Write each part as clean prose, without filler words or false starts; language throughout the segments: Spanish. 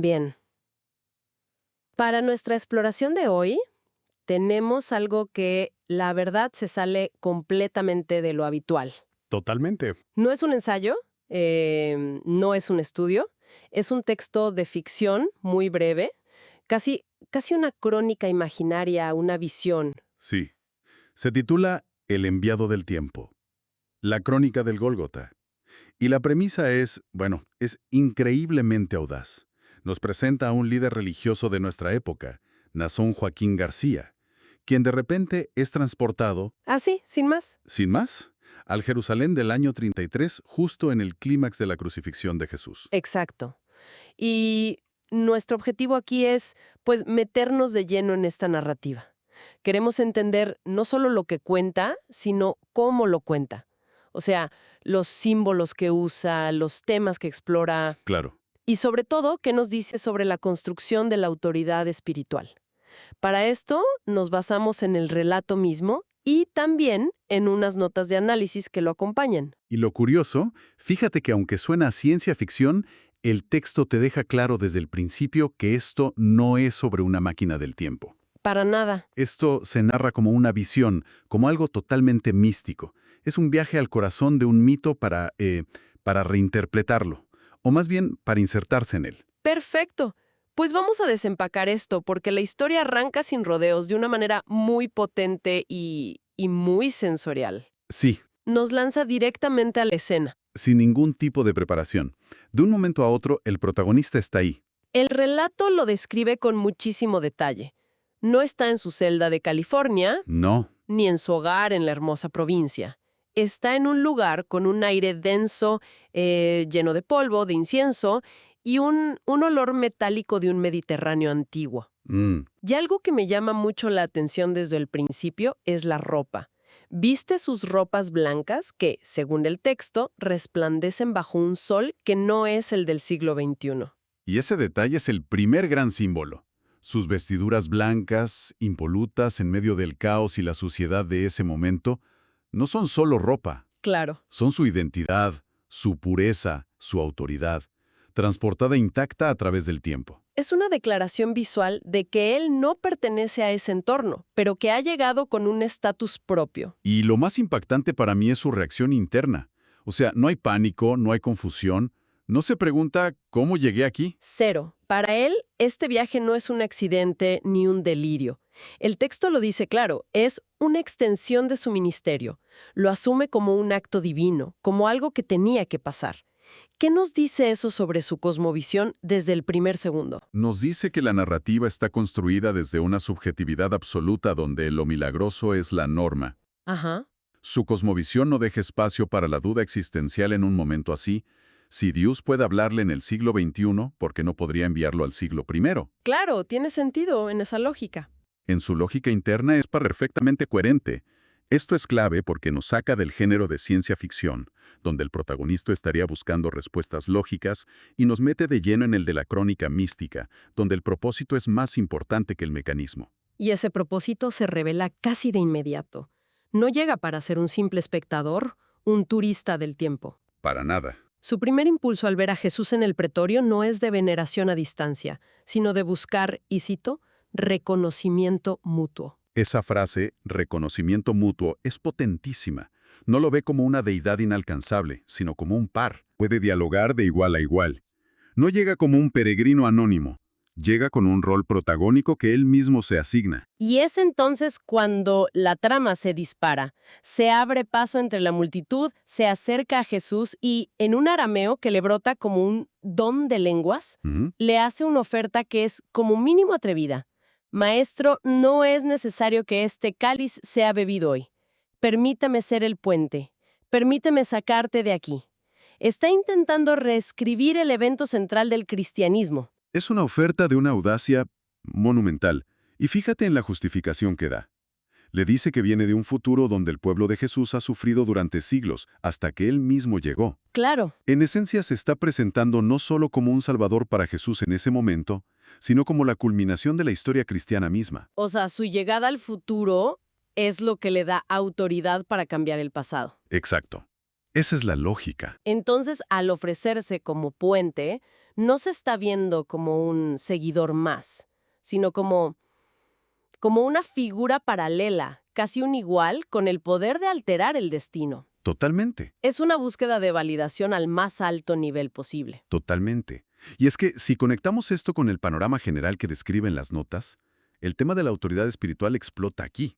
Bien. Para nuestra exploración de hoy, tenemos algo que, la verdad, se sale completamente de lo habitual. Totalmente. No es un ensayo, no es un estudio, es un texto de ficción muy breve, casi una crónica imaginaria, una visión. Sí. Se titula El enviado del tiempo, la crónica del Gólgota. Y la premisa es, es increíblemente audaz. Nos presenta a un líder religioso de nuestra época, Nazón Joaquín García, quien de repente es transportado, Así, sin más. sin más, al Jerusalén del año 33, justo en el clímax de la crucifixión de Jesús. Exacto. Y nuestro objetivo aquí es, pues, meternos de lleno en esta narrativa. Queremos entender no solo lo que cuenta, sino cómo lo cuenta. O sea, los símbolos que usa, los temas que explora Claro. y sobre todo, qué nos dice sobre la construcción de la autoridad espiritual. Para esto, nos basamos en el relato mismo y también en unas notas de análisis que lo acompañan. Y lo curioso, fíjate que aunque suena a ciencia ficción, el texto te deja claro desde el principio que esto no es sobre una máquina del tiempo. Para nada. Esto se narra como una visión, como algo totalmente místico. Es un viaje al corazón de un mito para reinterpretarlo, o más bien para insertarse en él. Perfecto. Pues vamos a desempacar esto, porque la historia arranca sin rodeos de una manera muy potente y muy sensorial. Sí, Nos lanza directamente a la escena. sin ningún tipo de preparación. De un momento a otro, el protagonista está ahí. El relato lo describe con muchísimo detalle. No está en su celda de California, No, ni en su hogar en la hermosa provincia. Está en un lugar con un aire denso, lleno de polvo, de incienso, y un olor metálico de un Mediterráneo antiguo. Y algo que me llama mucho la atención desde el principio es la ropa. Viste sus ropas blancas que, según el texto, resplandecen bajo un sol que no es el del siglo XXI. y ese detalle es el primer gran símbolo. Sus vestiduras blancas, impolutas en medio del caos y la suciedad de ese momento, no son solo ropa. Claro. Son su identidad, su pureza, su autoridad, transportada intacta a través del tiempo. Es una declaración visual de que él no pertenece a ese entorno, pero que ha llegado con un estatus propio. Y lo más impactante para mí es su reacción interna. O sea, no hay pánico, no hay confusión. No se pregunta cómo llegué aquí. Cero. Para él, este viaje no es un accidente ni un delirio. El texto lo dice claro, es una extensión de su ministerio. Lo asume como un acto divino, como algo que tenía que pasar. ¿Qué nos dice eso sobre su cosmovisión desde el primer segundo? Nos dice que la narrativa está construida desde una subjetividad absoluta donde lo milagroso es la norma. Ajá. Su cosmovisión no deja espacio para la duda existencial en un momento así. Si Dios puede hablarle en el siglo XXI, ¿por qué no podría enviarlo al siglo I? Claro, tiene sentido en esa lógica. En su lógica interna es perfectamente coherente. Esto es clave porque nos saca del género de ciencia ficción, donde el protagonista estaría buscando respuestas lógicas, y nos mete de lleno en el de la crónica mística, donde el propósito es más importante que el mecanismo. Y ese propósito se revela casi de inmediato. No llega para ser un simple espectador, un turista del tiempo. Para nada. Su primer impulso al ver a Jesús en el pretorio no es de veneración a distancia, sino de buscar, y cito, reconocimiento mutuo. Esa frase, reconocimiento mutuo, es potentísima. No lo ve como una deidad inalcanzable, sino como un par. Puede dialogar de igual a igual. No llega como un peregrino anónimo. Llega con un rol protagónico que él mismo se asigna. Y es entonces cuando la trama se dispara. Se abre paso entre la multitud, se acerca a Jesús y, en un arameo que le brota como un don de lenguas, le hace una oferta que es como mínimo atrevida. Maestro, no es necesario que este cáliz sea bebido hoy. Permítame ser el puente. Permíteme sacarte de aquí. Está intentando reescribir el evento central del cristianismo. Es una oferta de una audacia monumental. Y fíjate en la justificación que da. Le dice que viene de un futuro donde el pueblo de Jesús ha sufrido durante siglos, hasta que él mismo llegó. Claro. En esencia se está presentando no solo como un salvador para Jesús en ese momento, sino como la culminación de la historia cristiana misma. O sea, su llegada al futuro es lo que le da autoridad para cambiar el pasado. Exacto. Esa es la lógica. Entonces, al ofrecerse como puente, No se está viendo como un seguidor más, sino como una figura paralela, casi un igual, con el poder de alterar el destino. Totalmente, Es una búsqueda de validación al más alto nivel posible. totalmente. Y es que si conectamos esto con el panorama general que describen las notas, el tema de la autoridad espiritual explota aquí.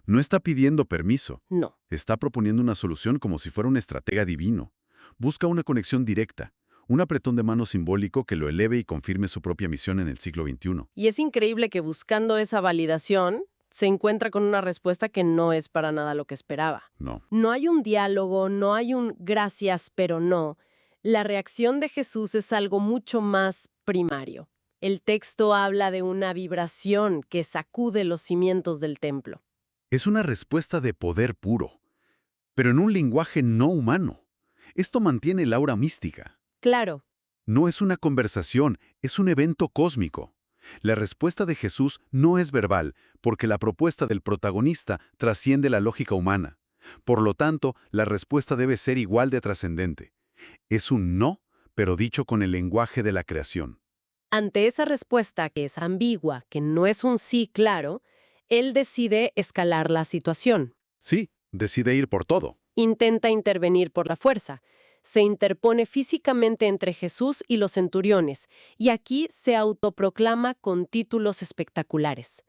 No está pidiendo permiso, No. está proponiendo una solución como si fuera un estratega divino. Busca una conexión directa, un apretón de mano simbólico que lo eleve y confirme su propia misión en el siglo XXI. Y es increíble que buscando esa validación, se encuentra con una respuesta que no es para nada lo que esperaba. No. No hay un diálogo, no hay un gracias, pero no. La reacción de Jesús es algo mucho más primario. El texto habla de una vibración que sacude los cimientos del templo. Es una respuesta de poder puro, pero en un lenguaje no humano. Esto mantiene el aura mística. Claro, No es una conversación, es un evento cósmico. La respuesta de Jesús no es verbal, porque la propuesta del protagonista trasciende la lógica humana. Por lo tanto, la respuesta debe ser igual de trascendente. Es un no, pero dicho con el lenguaje de la creación. ante esa respuesta que es ambigua, que no es un sí claro, él decide escalar la situación. Sí, decide ir por todo. Intenta intervenir por la fuerza. Se interpone físicamente entre Jesús y los centuriones, y aquí se autoproclama con títulos espectaculares.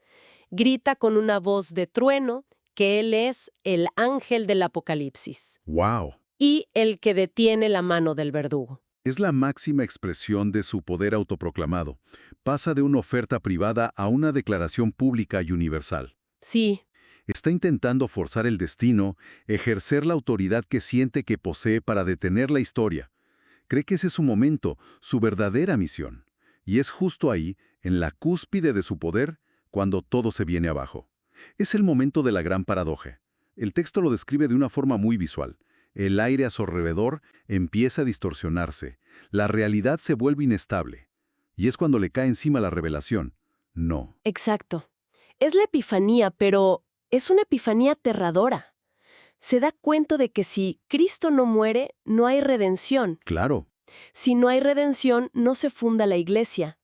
Grita con una voz de trueno que él es el ángel del Apocalipsis ¡Wow! y el que detiene la mano del verdugo. Es la máxima expresión de su poder autoproclamado. Pasa de una oferta privada a una declaración pública y universal. Sí, Está intentando forzar el destino, ejercer la autoridad que siente que posee para detener la historia. Cree que ese es su momento, su verdadera misión. Y es justo ahí, en la cúspide de su poder, cuando todo se viene abajo. Es el momento de la gran paradoja. El texto lo describe de una forma muy visual. El aire a su alrededor empieza a distorsionarse. La realidad se vuelve inestable. Y es cuando le cae encima la revelación. No. exacto. Es la epifanía, pero es una epifanía aterradora. Se da cuenta de que si Cristo no muere, no hay redención. Claro. Si no hay redención, no se funda la iglesia.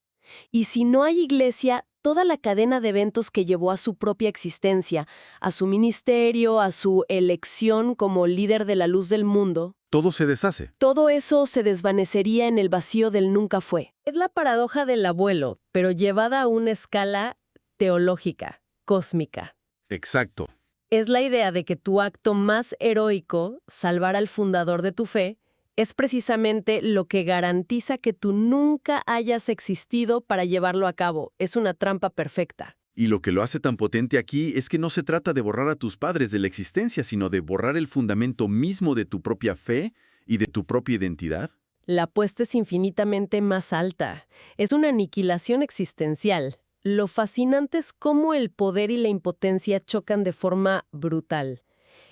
Y si no hay iglesia, toda la cadena de eventos que llevó a su propia existencia, a su ministerio, a su elección como líder de la luz del mundo, Todo se deshace. todo eso se desvanecería en el vacío del nunca fue. Es la paradoja del abuelo, pero llevada a una escala teológica, cósmica. Exacto. Es la idea de que tu acto más heroico, salvar al fundador de tu fe, es precisamente lo que garantiza que tú nunca hayas existido para llevarlo a cabo. Es una trampa perfecta. Y lo que lo hace tan potente aquí es que no se trata de borrar a tus padres de la existencia, sino de borrar el fundamento mismo de tu propia fe y de tu propia identidad. La apuesta es infinitamente más alta. Es una aniquilación existencial. Lo fascinante es cómo el poder y la impotencia chocan de forma brutal.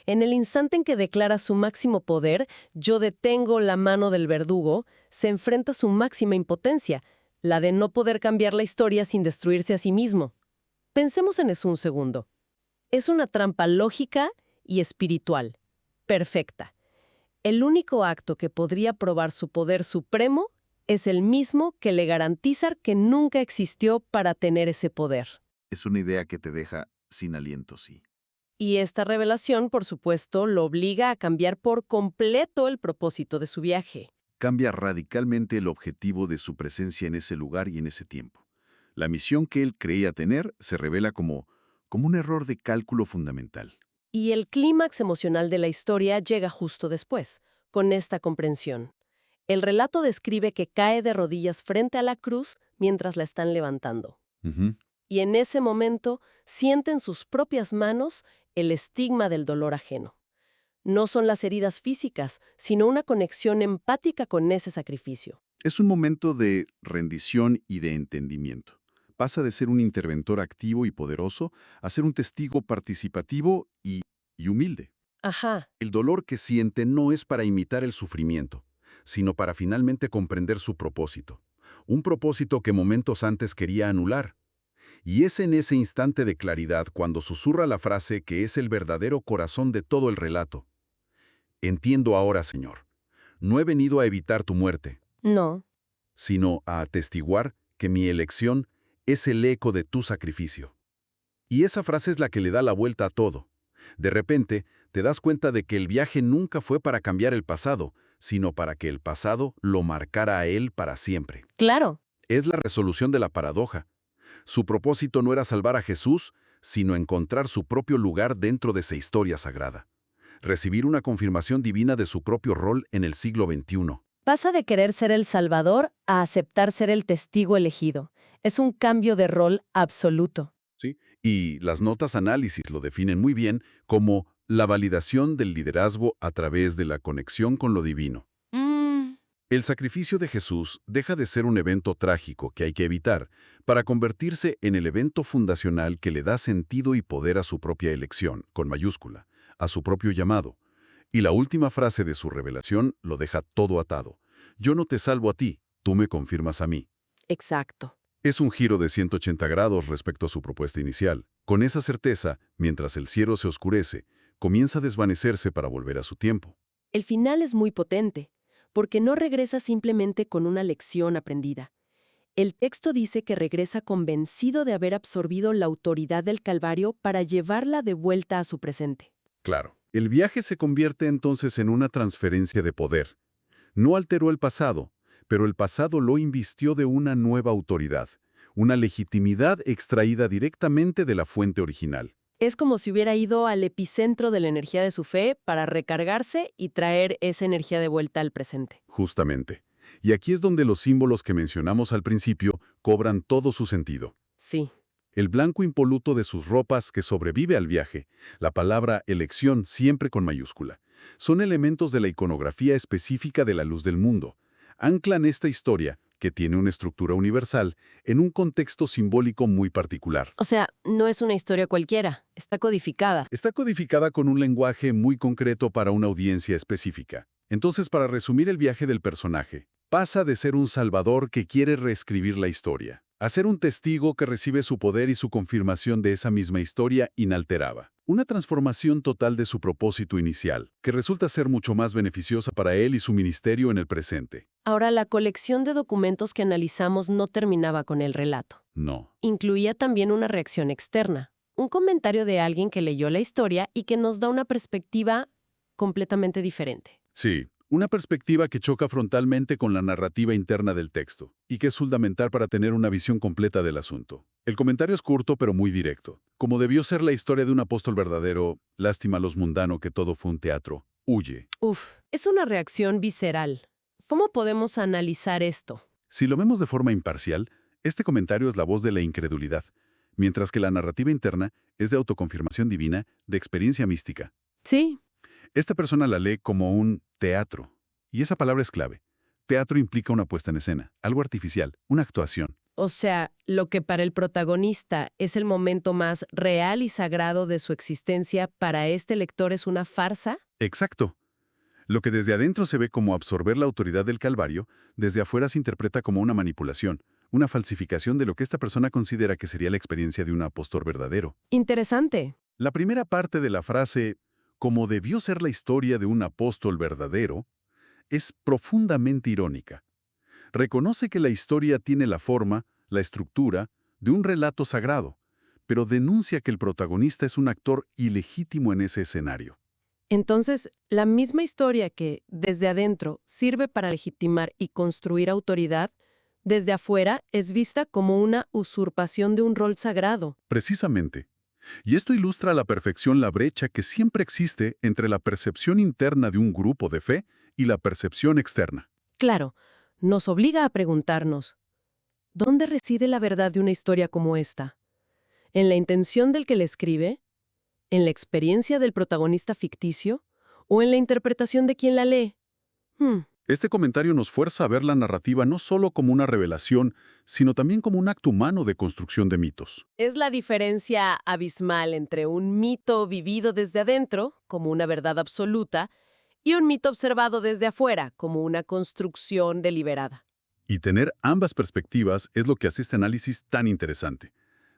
En el instante en que declara su máximo poder, yo detengo la mano del verdugo, se enfrenta a su máxima impotencia, la de no poder cambiar la historia sin destruirse a sí mismo. Pensemos en eso un segundo. Es una trampa lógica y espiritual. Perfecta. El único acto que podría probar su poder supremo es el mismo que le garantiza que nunca existió para tener ese poder. Es una idea que te deja sin aliento, sí. Y esta revelación, por supuesto, lo obliga a cambiar por completo el propósito de su viaje. Cambia radicalmente el objetivo de su presencia en ese lugar y en ese tiempo. La misión que él creía tener se revela como un error de cálculo fundamental. Y el clímax emocional de la historia llega justo después, con esta comprensión. El relato describe que cae de rodillas frente a la cruz mientras la están levantando. Ujú. Y en ese momento siente en sus propias manos el estigma del dolor ajeno. No son las heridas físicas, sino una conexión empática con ese sacrificio. Es un momento de rendición y de entendimiento. Pasa de ser un interventor activo y poderoso a ser un testigo participativo y humilde. Ajá, El dolor que siente no es para imitar el sufrimiento, sino para finalmente comprender su propósito. Un propósito que momentos antes quería anular. Y es en ese instante de claridad cuando susurra la frase que es el verdadero corazón de todo el relato. Entiendo ahora, Señor. No he venido a evitar tu muerte. no. sino a atestiguar que mi elección es el eco de tu sacrificio. Y esa frase es la que le da la vuelta a todo. De repente, te das cuenta de que el viaje nunca fue para cambiar el pasado, sino para que el pasado lo marcara a él para siempre. Claro. Es la resolución de la paradoja. Su propósito no era salvar a Jesús, sino encontrar su propio lugar dentro de esa historia sagrada. Recibir una confirmación divina de su propio rol en el siglo XXI. Pasa de querer ser el Salvador a aceptar ser el testigo elegido. Es un cambio de rol absoluto. ¿Sí? Y las notas análisis lo definen muy bien como la validación del liderazgo a través de la conexión con lo divino. El sacrificio de Jesús deja de ser un evento trágico que hay que evitar para convertirse en el evento fundacional que le da sentido y poder a su propia elección, con mayúscula, a su propio llamado. Y la última frase de su revelación lo deja todo atado. Yo no te salvo a ti, tú me confirmas a mí. Exacto. Es un giro de 180 grados respecto a su propuesta inicial. Con esa certeza, mientras el cielo se oscurece, comienza a desvanecerse para volver a su tiempo. El final es muy potente, porque no regresa simplemente con una lección aprendida. El texto dice que regresa convencido de haber absorbido la autoridad del Calvario para llevarla de vuelta a su presente. Claro. El viaje se convierte entonces en una transferencia de poder. No alteró el pasado, pero el pasado lo invistió de una nueva autoridad, una legitimidad extraída directamente de la fuente original. Es como si hubiera ido al epicentro de la energía de su fe para recargarse y traer esa energía de vuelta al presente. Justamente. Y aquí es donde los símbolos que mencionamos al principio cobran todo su sentido. Sí. El blanco impoluto de sus ropas que sobrevive al viaje, la palabra elección siempre con mayúscula, son elementos de la iconografía específica de la luz del mundo. Anclan esta historia, que tiene una estructura universal, en un contexto simbólico muy particular. O sea, no es una historia cualquiera, está codificada. Está codificada con un lenguaje muy concreto para una audiencia específica. Entonces, para resumir el viaje del personaje, pasa de ser un salvador que quiere reescribir la historia, a ser un testigo que recibe su poder y su confirmación de esa misma historia inalterada. Una transformación total de su propósito inicial, que resulta ser mucho más beneficiosa para él y su ministerio en el presente. Ahora, la colección de documentos que analizamos no terminaba con el relato. No. Incluía también una reacción externa, un comentario de alguien que leyó la historia y que nos da una perspectiva completamente diferente. Sí, una perspectiva que choca frontalmente con la narrativa interna del texto, y que es fundamental para tener una visión completa del asunto. El comentario es corto pero muy directo. Como debió ser la historia de un apóstol verdadero, lástima a los mundanos que todo fue un teatro, huye. Es una reacción visceral. ¿Cómo podemos analizar esto? Si lo vemos de forma imparcial, este comentario es la voz de la incredulidad, mientras que la narrativa interna es de autoconfirmación divina, de experiencia mística. Sí. Esta persona la lee como un teatro, y esa palabra es clave. Teatro implica una puesta en escena, algo artificial, una actuación. O sea, lo que para el protagonista es el momento más real y sagrado de su existencia, para este lector es una farsa. Exacto. Lo que desde adentro se ve como absorber la autoridad del Calvario, desde afuera se interpreta como una manipulación, una falsificación de lo que esta persona considera que sería la experiencia de un apóstol verdadero. Interesante. La primera parte de la frase, como debió ser la historia de un apóstol verdadero, es profundamente irónica. Reconoce que la historia tiene la forma, la estructura, de un relato sagrado, pero denuncia que el protagonista es un actor ilegítimo en ese escenario. Entonces, la misma historia que, desde adentro, sirve para legitimar y construir autoridad, desde afuera es vista como una usurpación de un rol sagrado. Precisamente. Y esto ilustra a la perfección la brecha que siempre existe entre la percepción interna de un grupo de fe y la percepción externa. Claro, nos obliga a preguntarnos, ¿dónde reside la verdad de una historia como esta? ¿En la intención del que la escribe? ¿En la experiencia del protagonista ficticio? ¿O en la interpretación de quien la lee? Este comentario nos fuerza a ver la narrativa no solo como una revelación, sino también como un acto humano de construcción de mitos. Es la diferencia abismal entre un mito vivido desde adentro, como una verdad absoluta, y un mito observado desde afuera, como una construcción deliberada. Y tener ambas perspectivas es lo que hace este análisis tan interesante.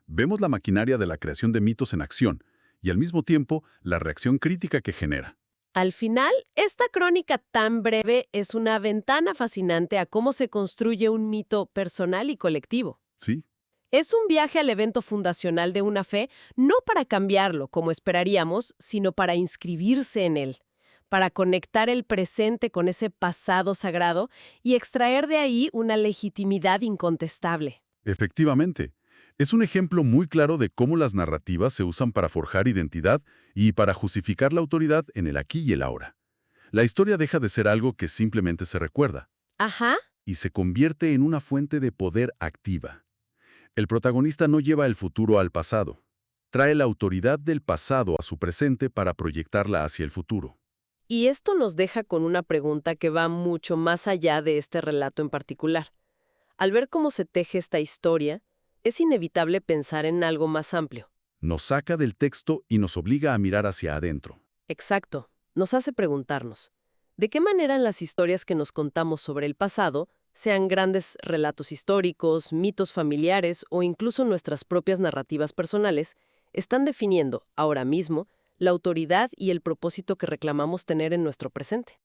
Vemos la maquinaria de la creación de mitos en acción, y al mismo tiempo la reacción crítica que genera. Al final, esta crónica tan breve es una ventana fascinante a cómo se construye un mito personal y colectivo. Sí, Es un viaje al evento fundacional de una fe, no para cambiarlo, como esperaríamos, sino para inscribirse en él, para conectar el presente con ese pasado sagrado y extraer de ahí una legitimidad incontestable. efectivamente. Es un ejemplo muy claro de cómo las narrativas se usan para forjar identidad y para justificar la autoridad en el aquí y el ahora. La historia deja de ser algo que simplemente se recuerda Ajá. y se convierte en una fuente de poder activa. El protagonista no lleva el futuro al pasado, trae la autoridad del pasado a su presente para proyectarla hacia el futuro. Y esto nos deja con una pregunta que va mucho más allá de este relato en particular. Al ver cómo se teje esta historia, es inevitable pensar en algo más amplio. Nos saca del texto y nos obliga a mirar hacia adentro. Exacto. Nos hace preguntarnos, ¿de qué manera las historias que nos contamos sobre el pasado, sean grandes relatos históricos, mitos familiares o incluso nuestras propias narrativas personales, están definiendo, ahora mismo, la autoridad y el propósito que reclamamos tener en nuestro presente?